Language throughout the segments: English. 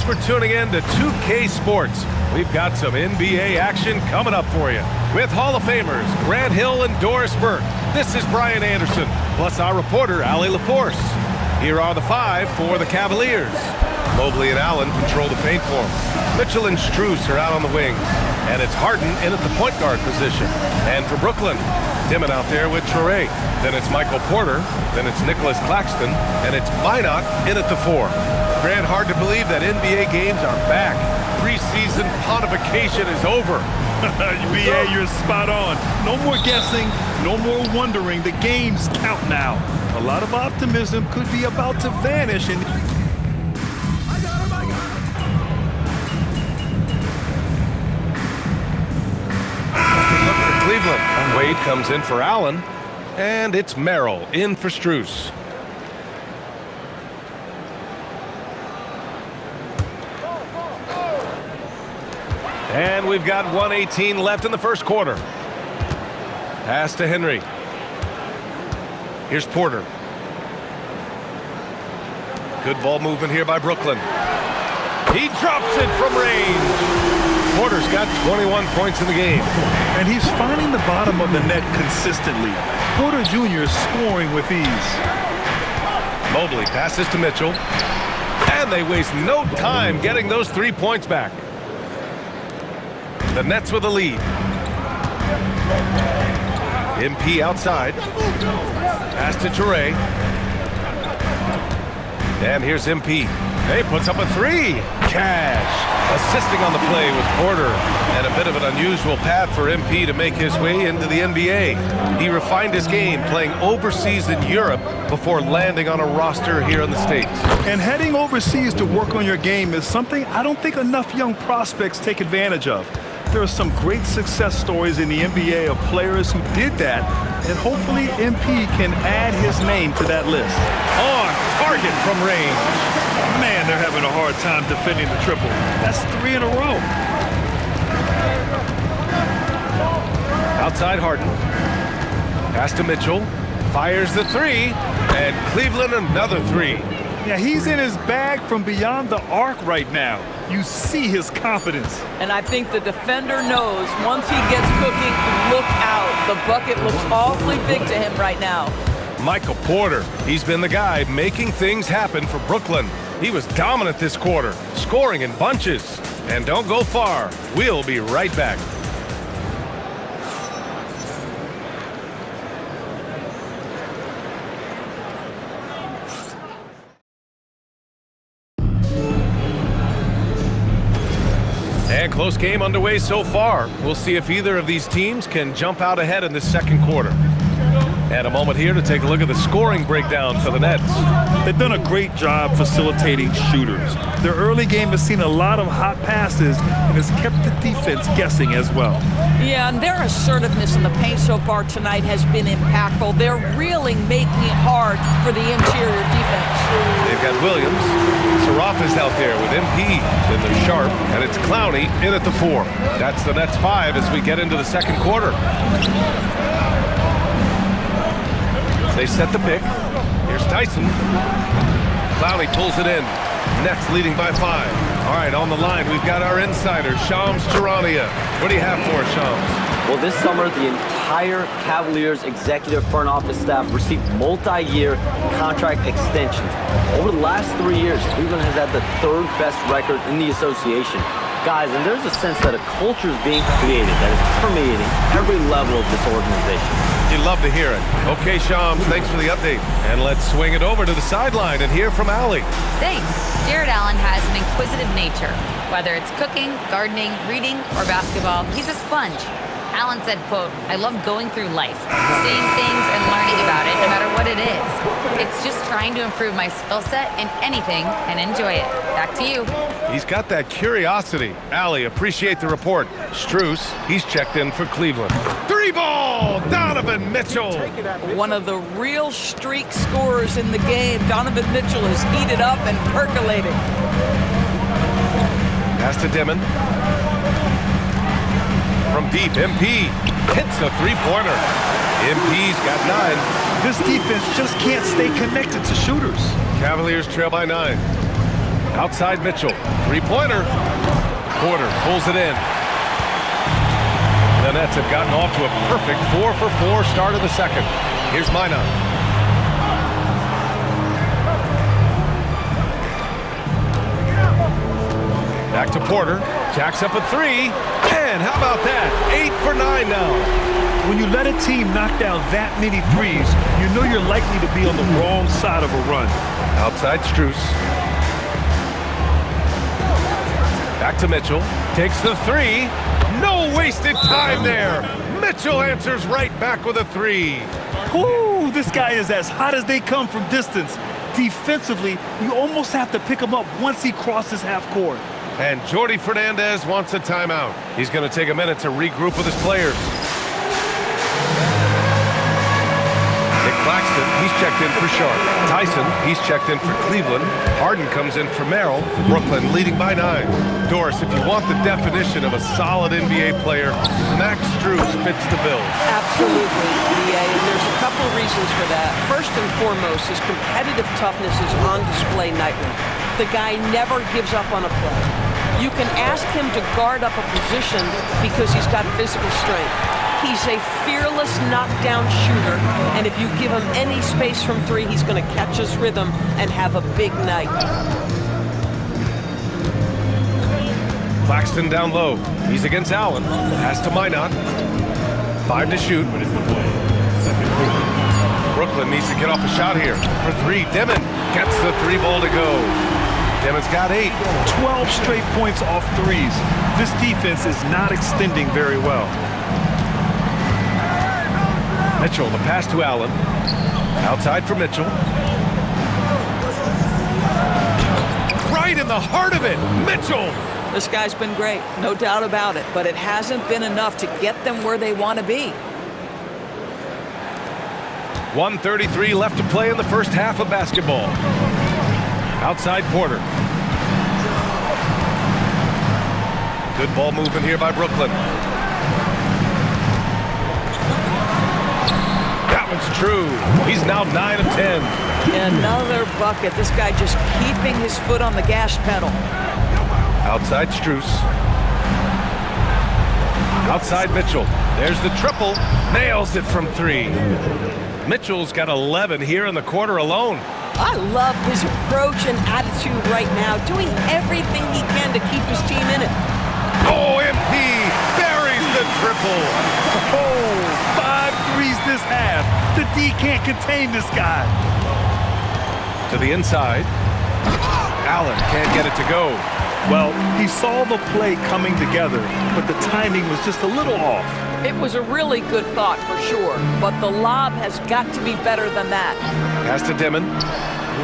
for tuning in to 2K Sports. We've got some NBA action coming up for you. With Hall of Famers Grant Hill and Doris Burke, this is Brian Anderson, plus our reporter, Allie LaForce. Here are the five for the Cavaliers. Mobley and Allen control the paint for them. Mitchell and Strus are out on the wings. And it's Harden in at the point guard position. And for Brooklyn, Dimon out there with Traore. Then it's Michael Porter. Then it's Nicholas Claxton. And it's Minot in at the 4. Grant, hard to believe that NBA games are back. Preseason pontification is over. BA, you're spot on. No more guessing, no more wondering. The games count now. A lot of optimism could be about to vanish. And look for Cleveland. Wade comes in for Allen. And it's Merrill in for Strus. And we've got 1:18 left in the first quarter. Pass to Henry. Here's Porter. Good ball movement here by Brooklyn. He drops it from range. Porter's got 21 points in the game. And he's finding the bottom of the net consistently. Porter Jr. is scoring with ease. Mobley passes to Mitchell. And they waste no time getting those 3 points back. The Nets with a lead. MP outside. Pass to Traore. And here's MP. He puts up a 3. Cash. Assisting on the play was Porter. And a bit of an unusual path for MP to make his way into the NBA. He refined his game playing overseas in Europe before landing on a roster here in the States. And heading overseas to work on your game is something I don't think enough young prospects take advantage of. There are some great success stories in the NBA of players who did that, and hopefully MP can add his name to that list. On target from range. Man, they're having a hard time defending the triple. That's 3 in a row. Outside Harden. Pass to Mitchell. Fires the 3. And Cleveland another 3. Yeah, he's in his bag from beyond the arc right now. You see his confidence. And I think the defender knows once he gets cooking, look out. The bucket looks awfully big to him right now. Michael Porter, he's been the guy making things happen for Brooklyn. He was dominant this quarter, scoring in bunches. And don't go far. We'll be right back. And close game underway so far. We'll see if either of these teams can jump out ahead in the second quarter. And a moment here to take a look at the scoring breakdown for the Nets. They've done a great job facilitating shooters. Their early game has seen a lot of hot passes and has kept the defense guessing as well. Yeah, and their assertiveness in the paint so far tonight has been impactful. They're really making it hard for the interior defense. They've got Williams. Saraf is out there with MP. Then there's Sharp, and it's Clowney in at the 4. That's the Nets 5 as we get into the second quarter. They set the pick. Here's Tyson. Clowney pulls it in. Nets leading by 5. All right, on the line, we've got our insider, Shams Charania. What do you have for us, Shams? Well, this summer, the entire Cavaliers executive front office staff received multi-year contract extensions. Over the last 3 years, Cleveland has had the 3rd best record in the association. Guys, and there's a sense that a culture is being created that is permeating every level of this organization. You love to hear it. Okay, Shams, thanks for the update. And let's swing it over to the sideline and hear from Allie. Thanks. Jared Allen has an inquisitive nature. Whether it's cooking, gardening, reading, or basketball, he's a sponge. Allen said, quote, "I love going through life, seeing things and learning about it no matter what it is. It's just trying to improve my skill set in anything and enjoy it." Back to you. He's got that curiosity. Allie, appreciate the report. Strus, he's checked in for Cleveland. 3-ball, Donovan Mitchell. One of the real streak scorers in the game. Donovan Mitchell is heated up and percolating. Pass to Dimon. From deep, MP hits a 3-pointer. MP's got 9. This defense just can't stay connected to shooters. Cavaliers trail by 9. Outside Mitchell. Three-pointer. Porter pulls it in. The Nets have gotten off to a perfect 4-for-4 start of the second. Here's Minot. Back to Porter. Jacks up a three. And how about that? 8 for 9 now. When you let a team knock down that many threes, you know you're likely to be on the wrong side of a run. Outside Strus. Back to Mitchell. Takes the three. No wasted time there. Mitchell answers right back with a three. Whoo, this guy is as hot as they come from distance. Defensively, you almost have to pick him up once he crosses half court. And Jordi Fernandez wants a timeout. He's going to take a minute to regroup with his players. Nick Claxton, he's checked in for Sharp. Tyson, he's checked in for Cleveland. Harden comes in for Merrill. Brooklyn leading by 9. Doris, if you want the definition of a solid NBA player, Max Strus fits the bill. Absolutely, BA, and there's a couple reasons for that. First and foremost, his competitive toughness is on display nightly. The guy never gives up on a play. You can ask him to guard up a position because he's got physical strength. He's a fearless knockdown shooter, and if you give him any space from three, he's going to catch his rhythm and have a big night. Claxton down low. He's against Allen. Pass to Minot. 5 to shoot. Brooklyn needs to get off a shot here. For 3, Demon gets the 3 ball to go. Demon's got 8. 12 straight points off threes. This defense is not extending very well. Mitchell, the pass to Allen. Outside for Mitchell. Right in the heart of it, Mitchell! This guy's been great, no doubt about it, but it hasn't been enough to get them where they want to be. 1:33 left to play in the first half of basketball. Outside Porter. Good ball movement here by Brooklyn. That one's true. He's now 9 of 10. Another bucket. This guy just keeping his foot on the gas pedal. Outside Strus. Outside Mitchell. There's the triple. Nails it from 3. Mitchell's got 11 here in the quarter alone. I love his approach and attitude right now, doing everything he can to keep his team in it. Oh, MP buries the triple. Oh, 5 threes this half. The D can't contain this guy. To the inside. Allen can't get it to go. Well, he saw the play coming together, but the timing was just a little off. It was a really good thought for sure, but the lob has got to be better than that. Pass to Dimon.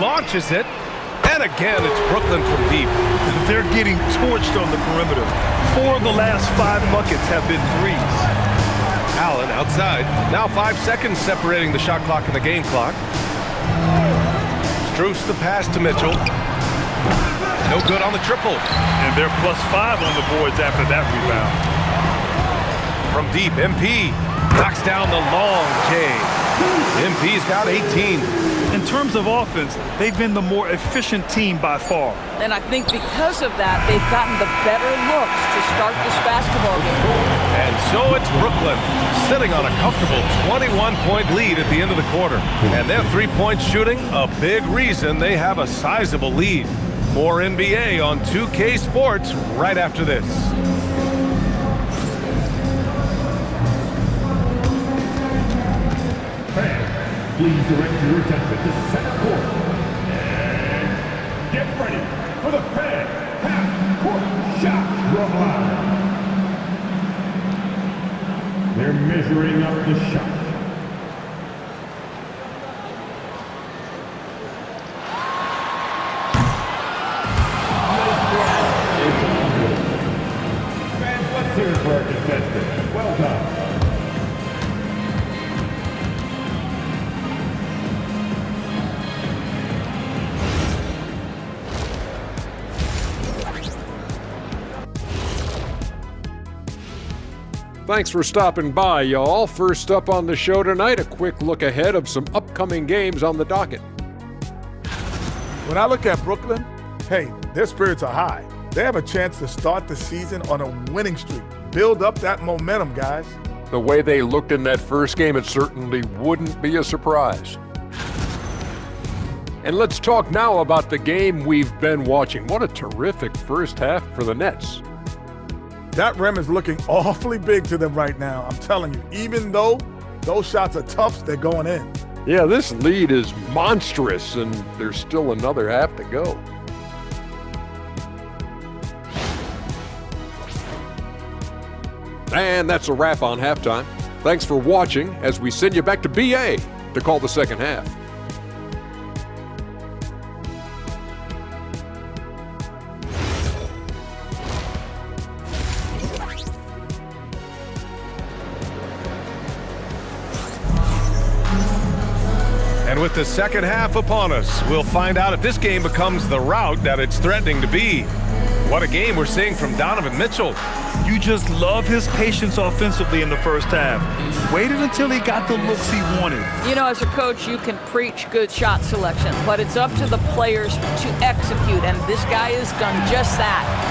Launches it. And again, it's Brooklyn from deep. They're getting torched on the perimeter. 4 of the last 5 buckets have been threes. Allen outside. Now 5 seconds separating the shot clock and the game clock. Strus the pass to Mitchell. No good on the triple. And they're +5 on the boards after that rebound. From deep, MP knocks down the long J. MP's got 18. In terms of offense, they've been the more efficient team by far. And I think because of that, they've gotten the better looks to start this basketball game. And so it's Brooklyn sitting on a comfortable 21-point lead at the end of the quarter. And their three-point shooting, a big reason they have a sizable lead. More NBA on 2K Sports right after this. Fans, please direct your attention to center court. And get ready for the fan half-court shot from line. They're measuring up the shot. Cheers for our contestant. Well done. Thanks for stopping by, y'all. First up on the show tonight, a quick look ahead of some upcoming games on the docket. When I look at Brooklyn, hey, Their spirits are high. They have a chance to start the season on a winning streak. Build up that momentum, guys. The way they looked in that first game, it certainly wouldn't be a surprise. And let's talk now about the game we've been watching. What a terrific first half for the Nets. That rim is looking awfully big to them right now. I'm telling you, even though those shots are tough, they're going in. Yeah, this lead is monstrous, and there's still another half to go. And that's a wrap on halftime. Thanks for watching as we send you back to BA to call the second half. And with the second half upon us, we'll find out if this game becomes the rout that it's threatening to be. What a game we're seeing from Donovan Mitchell. You just love his patience offensively in the first half. Waited until he got the looks he wanted. You know, as a coach, you can preach good shot selection, but it's up to the players to execute, and this guy has done just that.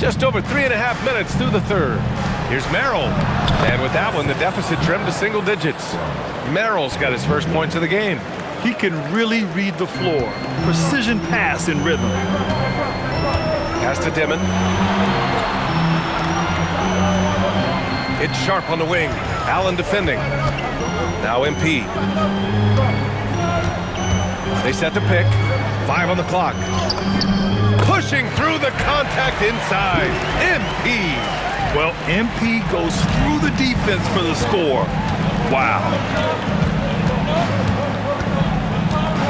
Just over 3.5 minutes through the third. Here's Merrill. And with that one, the deficit trimmed to single digits. Merrill's got his first points of the game. He can really read the floor. Precision pass in rhythm. Pass to Dimon. It's Sharp on the wing. Allen defending. Now MP. They set the pick. 5 on the clock. Pushing through the contact inside. MP. Well, MP goes through the defense for the score. Wow.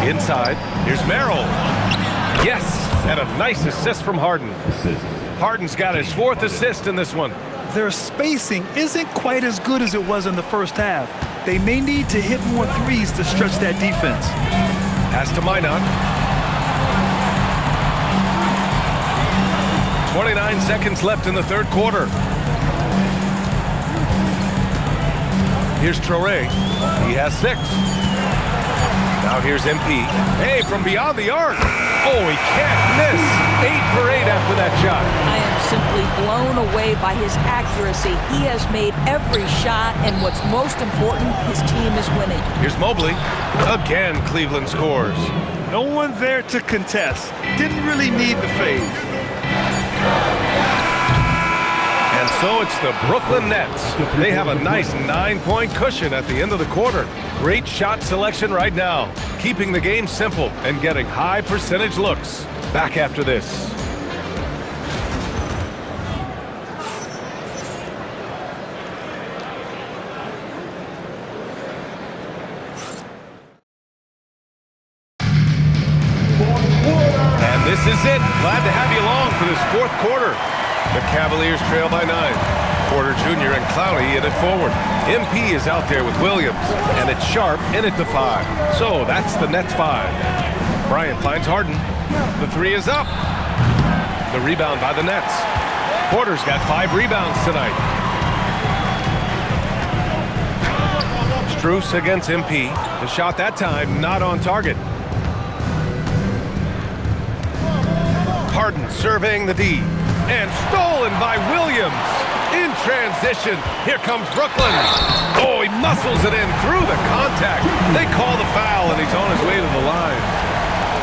Inside. Here's Merrill. Yes, and a nice assist from Harden. Harden's got his 4th assist in this one. Their spacing isn't quite as good as it was in the first half. They may need to hit more threes to stretch that defense. Pass to Minot. 29 seconds left in the third quarter. Here's Traoré. He has 6. Now here's MP. Hey, from beyond the arc. Oh, he can't miss. 8 for 8 after that shot. I am simply blown away by his accuracy. He has made every shot, and what's most important, his team is winning. Here's Mobley. Again, Cleveland scores. No one there to contest. Didn't really need the fade. And so it's the Brooklyn Nets. They have a nice 9-point cushion at the end of the quarter. Great shot selection right now, keeping the game simple and getting high percentage looks. Back after this. And this is it. Glad to have you along for this 4th quarter. The Cavaliers trail by 9. Porter Jr. and Clowney in it forward. MP is out there with Williams, and it's Sharp in it to 5. So that's the Nets 5. Bryant finds Harden. The 3 is up. The rebound by the Nets. Porter's got 5 rebounds tonight. Strus against MP. The shot that time not on target. Harden surveying the D. And stolen by Williams. In transition, here comes Brooklyn. Oh, he muscles it in through the contact. They call the foul, and he's on his way to the line.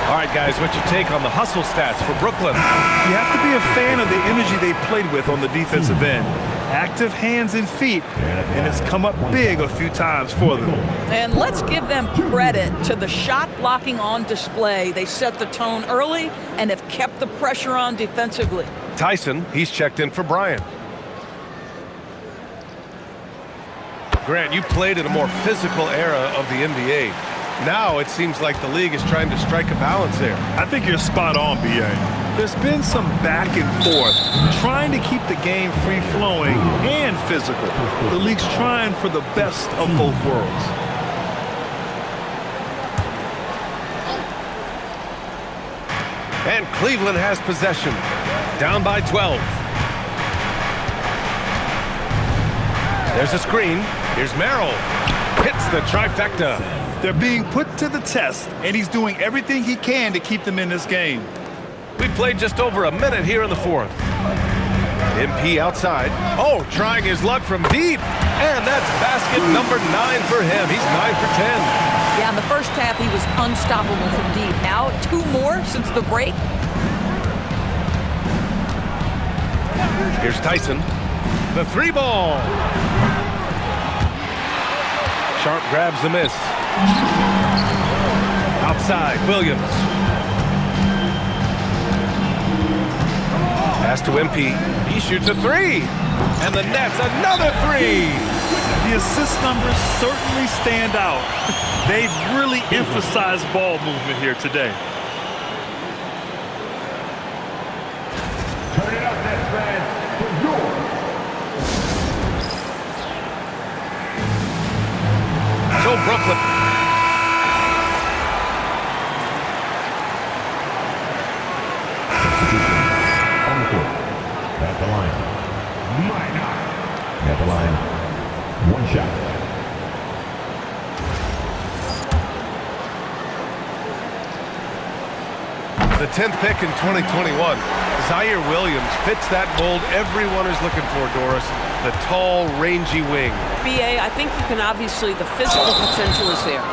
All right, guys, what's your take on the hustle stats for Brooklyn? You have to be a fan of the energy they've played with on the defensive end. Active hands and feet, and it's come up big a few times for them. And let's give them credit to the shot blocking on display. They set the tone early and have kept the pressure on defensively. Tyson, he's checked in for Bryant. Grant, you played in a more physical era of the NBA. Now it seems like the league is trying to strike a balance there. I think you're spot on, B.A. There's been some back and forth, trying to keep the game free-flowing and physical. The league's trying for the best of both worlds. And Cleveland has possession. Down by 12. There's a screen. Here's Merrill. Hits the trifecta. They're being put to the test, and he's doing everything he can to keep them in this game. We played just over a minute here in the fourth. MP outside. Oh, trying his luck from deep. And that's basket number 9 for him. He's 9 for 10. Yeah, in the first half, he was unstoppable from deep. Now, 2 more since the break. Here's Tyson. The 3 ball. Sharp grabs the miss. Outside, Williams. Pass to MP. He shoots a 3. And the net's another 3. The assist numbers certainly stand out. They've really emphasized ball movement here today. Turn it up, Nets fans, for your So Brooklyn. on the court. At the line. At the line. 1 shot. The 10th pick in 2021. Zaire Williams fits that mold everyone is looking for, Doris. The tall, rangy wing. BA, I think you can obviously, the physical potential is there.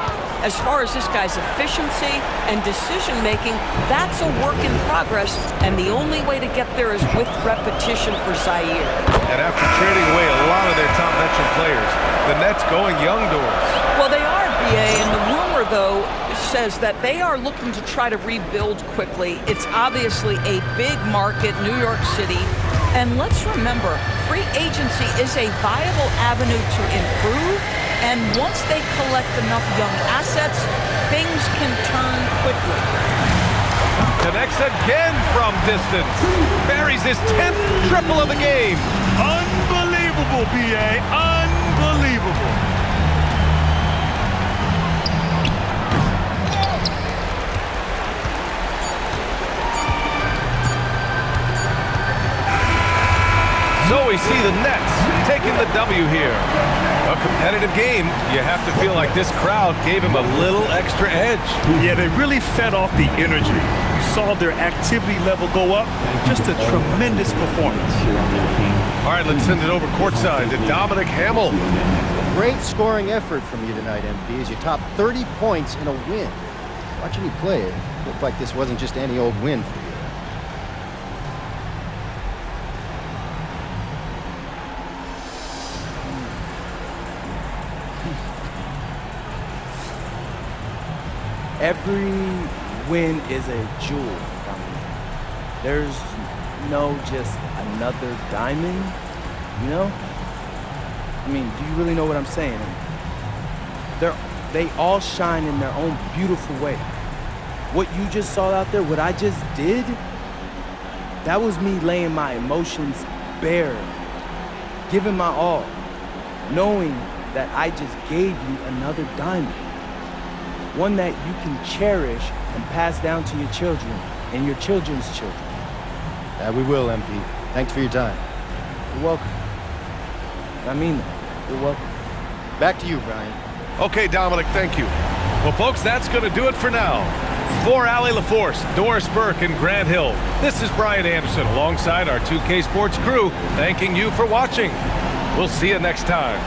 As far as this guy's efficiency and decision-making, that's a work in progress, and the only way to get there is with repetition for Zaire. And after trading away a lot of their top veteran players, the Nets going young, Doris. Well, they are, BA, and the rumor, though, says that they are looking to try to rebuild quickly. It's obviously a big market, New York City. And let's remember, free agency is a viable avenue to improve. And once they collect enough young assets, things can turn quickly. Connects again from distance. Buries his 10th triple of the game. Unbelievable, BA. Unbelievable. So we see the Nets taking the W here. A competitive game. You have to feel like this crowd gave him a little extra edge. Yeah, they really fed off the energy. You saw their activity level go up. Just a tremendous performance. All right, let's send it over courtside to Dominic Hamill. Great scoring effort from you tonight, MP, as you topped 30 points in a win. Watching you play, it looked like this wasn't just any old win for you. Every win is a jewel, Dominic. There's no just another diamond, you know? I mean, do you really know what I'm saying? They all shine in their own beautiful way. What you just saw out there, what I just did, that was me laying my emotions bare, giving my all, knowing that I just gave you another diamond. One that you can cherish and pass down to your children and your children's children. We will, MP. Thanks for your time. You're welcome. I mean that. You're welcome. Back to you, Brian. Okay, Dominic, thank you. Well, folks, that's going to do it for now. For Allie LaForce, Doris Burke, and Grant Hill, this is Brian Anderson alongside our 2K Sports crew, thanking you for watching. We'll see you next time.